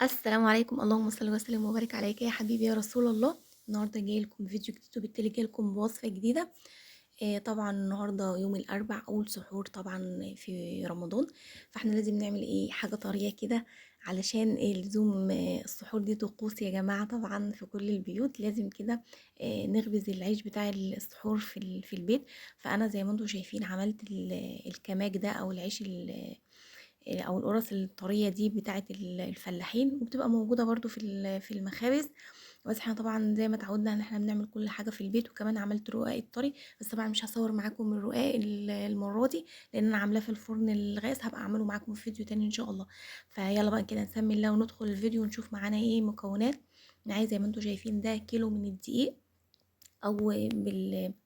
السلام عليكم، اللهم صل وسلم وبارك عليك يا حبيبي يا رسول الله. النهارده جاي لكم فيديو جديد وبالتالي جاي لكم بوصفه جديده. طبعا النهارده يوم الاربع اول سحور طبعا في رمضان. فاحنا لازم نعمل حاجه طريه كده علشان لزوم السحور دي طقوس يا جماعه. طبعا في كل البيوت لازم كده نخبز العيش بتاع السحور في البيت. فانا زي ما انتم شايفين عملت الكماج ده او العيش او القرص الطريه دي بتاعه الفلاحين، وبتبقى موجوده برضو في المخابز. بس احنا طبعا زي ما اتعودنا ان احنا بنعمل كل حاجه في البيت، وكمان عملت رقاق الطري. بس طبعا مش هصور معاكم الرقاق المره دي، لان انا عاملاه في الفرن الغاز. هبقى اعمله معاكم في فيديو تاني ان شاء الله. فيلا بقى كده نسمي الله وندخل الفيديو ونشوف معانا ايه مكونات. معايا زي ما انتم شايفين ده كيلو من الدقيق، او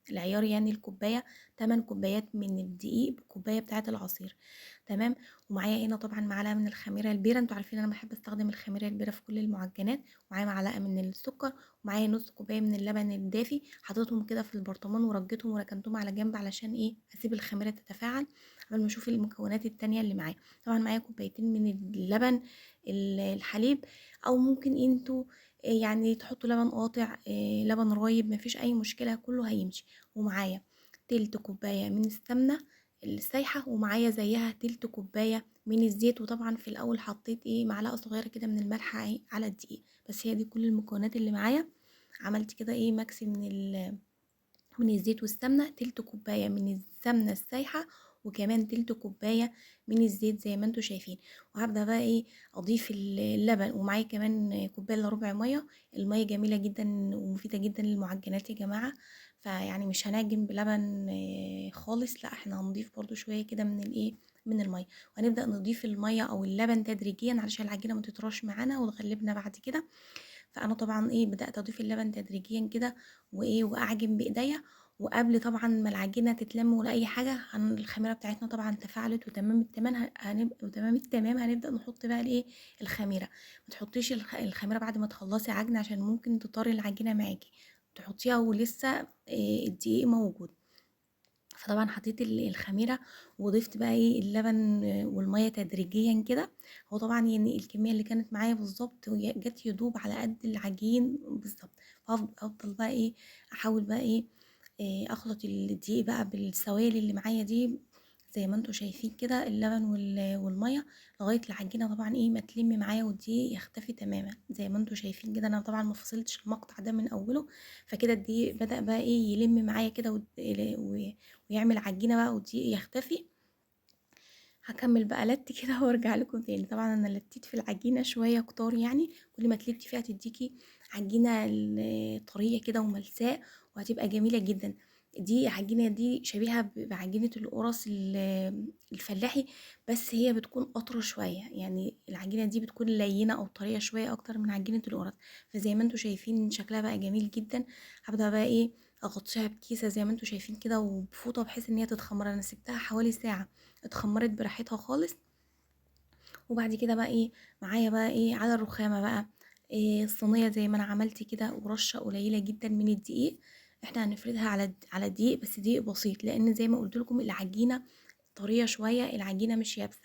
بالعيار يعني الكوبايه 8 كوبايات من الدقيق بكوبايه بتاعه العصير. تمام. ومعايا هنا طبعا معلقه من الخميره البيره، انتوا عارفين انا بحب استخدم الخميره البيره في كل المعجنات. ومعايا معلقه من السكر، ومعايا نص كوبايه من اللبن الدافي. حطيتهم كده في البرطمان ورجيتهم وركنتهم على جنب علشان اسيب الخميره تتفاعل قبل ما اشوف المكونات التانية اللي معايا. طبعا معايا كوبايتين من اللبن الحليب، او ممكن انتوا يعني تحطوا لبن قاطع، لبن رايب، مفيش اي مشكله، كله هيمشي. ومعايا تلت كوبايه من السمنه السايحه، ومعايا زيها تلت كوبايه من الزيت. وطبعا في الاول حطيت معلقه صغيره كده من الملح على الدقيق. بس هي دي كل المكونات اللي معايا. عملت كده ميكس من الزيت والسمنة، تلت كوباية من السمنة السايحة، وكمان تلت كوباية من الزيت زي ما انتوا شايفين. وهبدأ بقى اضيف اللبن، ومعايا كمان كوباية الا ربع مية. المية جميلة جدا ومفيدة جدا للمعجنات يا جماعة. فيعني مش هنعجن بلبن خالص، لا احنا هنضيف برضو شوية كده من المية. وهنبدأ نضيف المية او اللبن تدريجيا علشان العجينة ما تطراش معانا وتغلبنا بعد كده. فانا طبعا بدات اضيف اللبن تدريجيا كده، واعجن بايديا. وقبل طبعا ما العجينه تتلم ولا اي حاجه، الخميره بتاعتنا طبعا تفاعلت وتمام التمام. هنبقى وتمام التمام هنبدا نحط بقى الخميره. ما تحطيش الخميره بعد ما تخلصي عجن عشان ممكن تطري العجينه معاكي. تحطيها ولسه الدقيق موجود. فطبعا حطيت الخميره، وضفت بقى اللبن والميه تدريجيا كده. هو طبعا يعني الكميه اللي كانت معايا بالظبط جت يدوب على قد العجين بالظبط. فافضل بقى احاول بقى اخلط الدقيق بقى بالسوائل اللي معايا دي، زي ما انتوا شايفين كده اللبن والميه، لغايه العجينه طبعا ما تلم معايا والدقيق يختفي تماما. زي ما انتوا شايفين كده انا طبعا ما فصلتش المقطع ده من اوله. فكده الدقيق بدأ بقى يلم معايا كده ويعمل عجينه بقى والدقيق يختفي. هكمل بقى لت كده وارجع لكم تاني. طبعا انا لتيت في العجينه شويه كتار، يعني كل ما تلتي فيها تديكي عجينه طريه كده وملساء، وهتبقى جميله جدا. دي عجينه دي شبيهه بعجينه القرص الفلاحي، بس هي بتكون اطرى شويه. يعني العجينه دي بتكون لينه او طريه شويه اكتر من عجينه القرص. فزي ما انتم شايفين شكلها بقى جميل جدا. هبدا بقى اغطيها بكيسه زي ما انتم شايفين كده وبفوطه، بحيث ان هي تتخمر. انا سبتها حوالي ساعه، اتخمرت براحتها خالص. وبعد كده بقى معايا بقى على الرخامه بقى الصينيه زي ما انا عملت كده، ورشه قليله جدا من الدقيق. احنا هنفردها على دقيق، بس دقيق بسيط، لان زي ما قلت لكم العجينه طريه شويه، العجينه مش يابسه.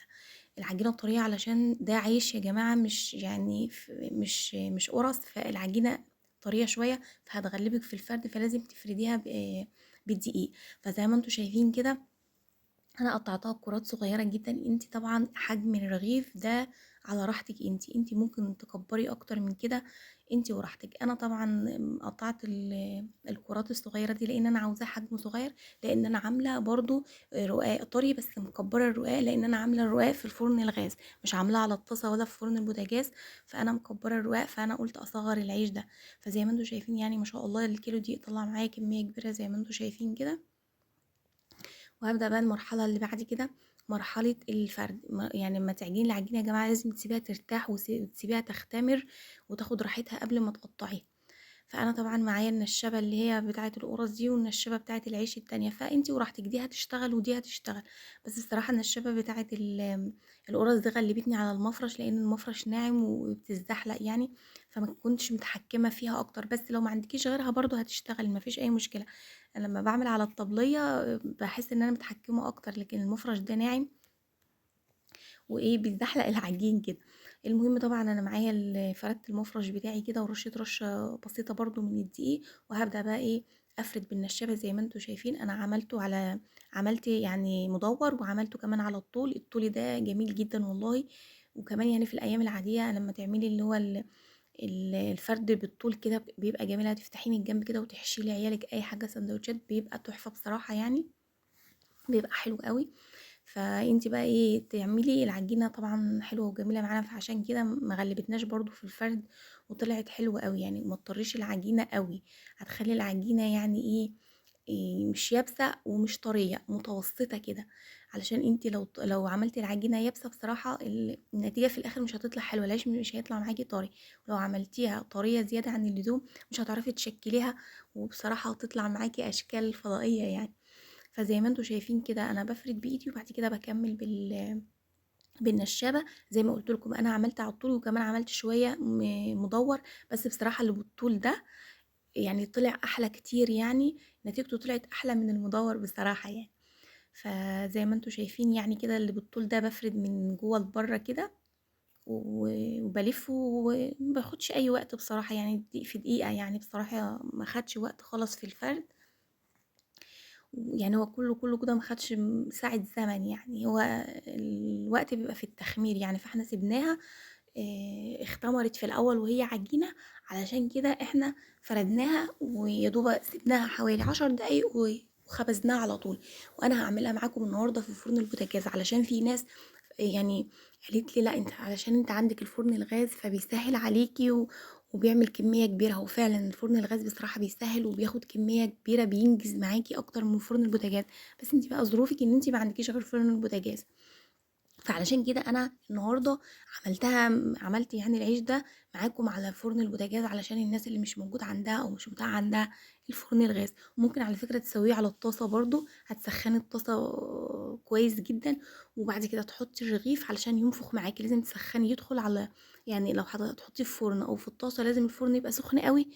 العجينه طريه علشان ده عيش يا جماعه، مش يعني مش قرص. فالعجينه طريه شويه فهتغلبك في الفرد، فلازم تفرديها بالدقيق. فزي ما انتم شايفين كده انا قطعتها كرات صغيره جدا. انت طبعا حجم الرغيف ده على راحتك، انت ممكن تكبري اكتر من كده، انت وراحتك. انا طبعا قطعت الكرات الصغيره دي لان انا عاوزاه حجمه صغير، لان انا عامله برضو رقاق طري، بس مكبره الرقاق لان انا عامله الرقاق في الفرن الغاز، مش عاملاه على الطاسه ولا في فرن البوتاجاز. فانا مكبره الرقاق، فانا قلت اصغر العيش ده. فزي ما انتم شايفين يعني ما شاء الله الكيلو دي طلع معايا كميه كبيره زي ما انتم شايفين كده. وهبدأ بقى المرحلة اللي بعد كده، مرحلة الفرد. يعني لما تعجني العجينة يا جماعة لازم تسيبيها ترتاح وتسيبيها تختمر وتاخد راحتها قبل ما تقطعيها. فانا طبعا معايا النشابه اللي هي بتاعه القرص دي، والنشابه بتاعه العيش التانية. فانتي وراحتك دي هتشتغل ودي هتشتغل. بس الصراحه النشابه بتاعه القرص دي غلبتني على المفرش، لان المفرش ناعم وبتزحلق يعني. فما كنتش متحكمه فيها اكتر. بس لو ما عندكيش غيرها برضو هتشتغل، ما فيش اي مشكله. أنا لما بعمل على الطبليه بحس ان انا متحكمه اكتر، لكن المفرش ده ناعم بيزحلق العجين كده. المهم طبعا انا معايا فردت المفرش بتاعي كده ورشيت رشه بسيطه برضو من الدقيق، وهبدا بقى ايه افرد بالنشابه زي ما انتوا شايفين. انا عملت يعني مدور، وعملته كمان على الطول ده جميل جدا والله. وكمان يعني في الايام العاديه لما تعملي اللي هو الفرد بالطول كده بيبقى جميل، هتفتحيه من الجنب كده وتحشي لي عيالك اي حاجه سندوتشات، بيبقى تحفه بصراحه يعني، بيبقى حلو قوي. فانت بقى ايه تعملي العجينه طبعا حلوه وجميله معانا، فعشان كده ما غلبتناش برضو في الفرد، وطلعت حلوه قوي يعني. وما تطريش العجينه قوي، هتخلي العجينه يعني إيه مش يابسه ومش طريه، متوسطه كده. علشان انت لو عملتي العجينه يابسه بصراحه النتيجه في الاخر مش هتطلع حلوه، العيش مش هيطلع معاكي طري. ولو عملتيها طريه زياده عن اللزوم مش هتعرفي تشكليها، وبصراحه هتطلع معاكي اشكال فضائيه يعني. فزي ما انتوا شايفين كده انا بفرد بايدي، وبعد كده بكمل بالنشابه. زي ما قلت لكم انا عملت على الطول، وكمان عملت شويه مدور، بس بصراحه اللي بالطول ده يعني طلع احلى كتير يعني، نتيجته طلعت احلى من المدور بصراحه يعني. فزي ما انتوا شايفين يعني كده اللي بالطول ده بفرد من جوه لبره كده، وبلفه، ومباخدش اي وقت بصراحه يعني، في دقيقه يعني بصراحه ما خدش وقت خالص في الفرد. يعني هو كله كده ما خدش ساعة زمن يعني، هو الوقت بيبقى في التخمير يعني. فاحنا سيبناها اختمرت في الاول وهي عجينة، علشان كده احنا فردناها ويا دوب سيبناها حوالي 10 دقايق وخبزناها على طول. وانا هعملها معاكم النهارده في فرن البوتاجاز، علشان في ناس يعني قالت لي لا انت علشان انت عندك الفرن الغاز فبيسهل عليكي وبيعمل كمية كبيرة. هو فعلا الفرن الغاز بصراحة بيسهل وبياخد كمية كبيرة، بينجز معاكي اكتر من فرن البوتاجاز. بس انت بقى ظروفك ان انت ما عندكيش غير فرن البوتاجاز، فعلشان كده انا النهارده عملت يعني العيش ده معاكم على فرن البوتاجاز، علشان الناس اللي مش موجود عندها او مش متاح عندها الفرن الغاز. ممكن على فكره تسويه على الطاسه برضو، هتسخني الطاسه كويس جدا، وبعد كده تحطي الرغيف علشان ينفخ معاكي. لازم تسخني يدخل على، يعني لو هتحطيه في فرن او في الطاسه لازم الفرن يبقى سخن قوي،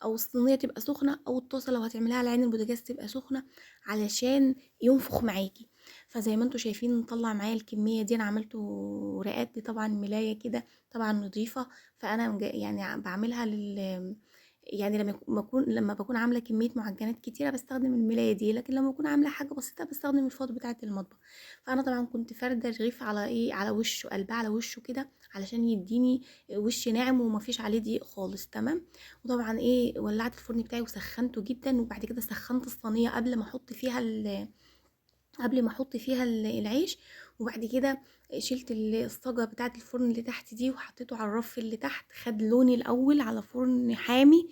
او الصينيه تبقى سخنه، او الطاسه لو هتعمليها على عين البوتاجاز تبقى سخنه علشان ينفخ معاكي. فزي ما انتوا شايفين طلع معايا الكميه دي. انا عملته رقات دي طبعا ملايه كده طبعا نظيفه. فانا يعني بعملها يعني لما بكون عامله كميه معجنات كتيره بستخدم الملايه دي، لكن لما بكون عامله حاجه بسيطه بستخدم الفوط بتاعه المطبخ. فانا طبعا كنت فارده الرغيف على على وشه، قلبها على وشه كده علشان يديني وش ناعم ومفيش عليه دقيق خالص. تمام. وطبعا ولعت الفرن بتاعي وسخنته جدا، وبعد كده سخنت الصينيه قبل ما احط فيها العيش. وبعد كده شلت الصاجة بتاعة الفرن اللي تحت دي وحطيته على الرف اللي تحت، خد لون الاول على فرن حامي،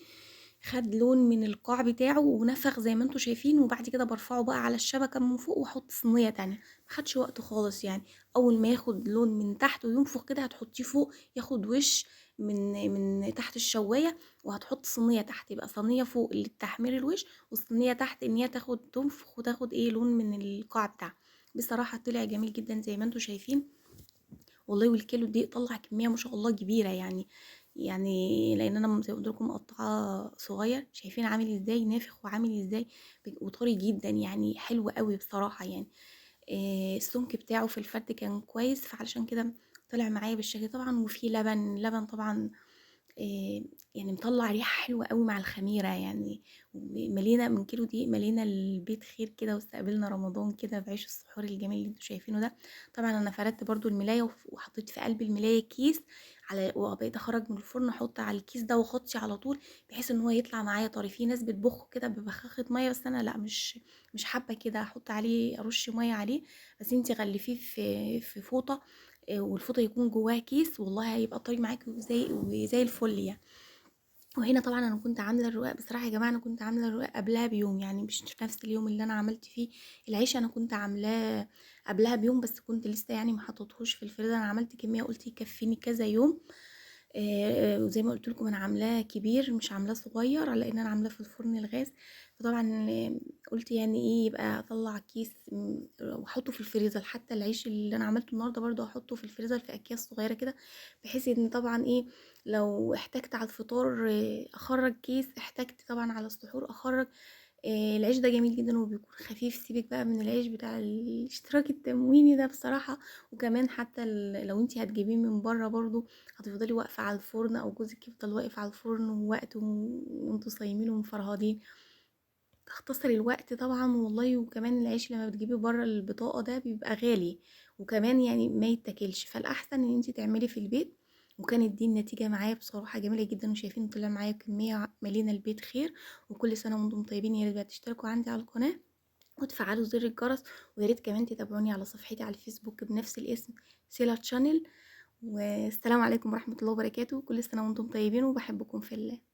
خد لون من القاع بتاعه ونفخ زي ما انتوا شايفين. وبعد كده برفعه بقى على الشبكة من فوق واحط صينية تانية. ما خدش وقت خالص يعني، اول ما ياخد لون من تحت وينفخ كده هتحطيه فوق ياخد وش من تحت الشواية، وهتحط صينية تحت، يبقى صينية فوق للتحمير الوش، والصينية تحت ان هي تاخد تنفخ وتاخد لون من القاع بتاعها. بصراحة طلع جميل جدا زي ما انتوا شايفين والله. والكيلو دي طلع كمية ما شاء الله كبيرة يعني لان انا زي ما قلت لكم مقطعاه صغير، شايفين عامل ازاي نافخ وعامل ازاي وطري جدا يعني، حلو قوي بصراحة يعني. السمك بتاعه في الفرد كان كويس، فعلشان كده طلع معايا بالشكل طبعا. وفي لبن طبعا يعني مطلع ريحة حلوة قوي مع الخميرة يعني. ملينا من كيلو دقيق ملينا البيت خير كده، واستقبلنا رمضان كده بعيش السحور الجميل اللي انتوا شايفينه ده. طبعا انا فردت برضو الملاية وحطيت في قلب الملاية كيس، وبقيت اخرج من الفرن احط على الكيس ده واغطي على طول، بحيث ان هو يطلع معايا طري. في ناس بتبخه كده ببخاخة مية، بس انا لا، مش حابة كده احط عليه ارش مية عليه. بس انتي غلفيه في فوطة، والفوطه يكون جواها كيس، والله هيبقى طري معاكي زي الفل يعني. وهنا طبعا انا كنت عامله الرقاق بصراحه يا جماعه، انا كنت عامله الرقاق قبلها بيوم يعني، مش في نفس اليوم اللي انا عملت فيه العيش. انا كنت عاملاه قبلها بيوم، بس كنت لسه يعني ما حطيتهوش في الفريزر. انا عملت كميه قلت يكفيني كذا يوم. وزي ما قلت لكم انا عاملاه كبير مش عاملاه صغير، لان انا عاملاه في الفرن الغاز. فطبعا قلت يعني يبقى اطلع كيس واحطه في الفريزر. حتى العيش اللي انا عملته النهارده برضو احطه في الفريزر في اكياس صغيره كده، بحيث ان طبعا لو احتجت على الفطار اخرج كيس، احتجت طبعا على السحور اخرج. العيش ده جميل جدًا وبيكون خفيف، سيبِك بقى من العيش بتاع الاشتراك التمويني ده بصراحة. وكمان حتى لو أنتِ هتجيبيه من برّه برضه هتفضلي واقفة على الفرن أو جوزِك يفضل واقف على الفرن ووقت وأنتم صايمين ومفرهدين، تختصري الوقت طبعًا والله. وكمان العيش لمّا بتجيبيه برّه البطاقة ده بيبقى غالي، وكمان يعني ما يتاكلش، فالأحسن إن أنتِ تعملي في البيت. وكانت دي النتيجة معايا بصراحة جميلة جدًا، وشايفين طلع معايا كمية مالينا البيت خير. وكل سنة وأنتم طيبين، يا ريت بقى تشتركوا عندي على القناة وتفعلوا زر الجرس، ويا ريت كمان تتابعوني على صفحتي على الفيسبوك بنفس الاسم سيلا channel. والسلام عليكم ورحمة الله وبركاته، كل سنة وأنتم طيبين وباحبكم في الله.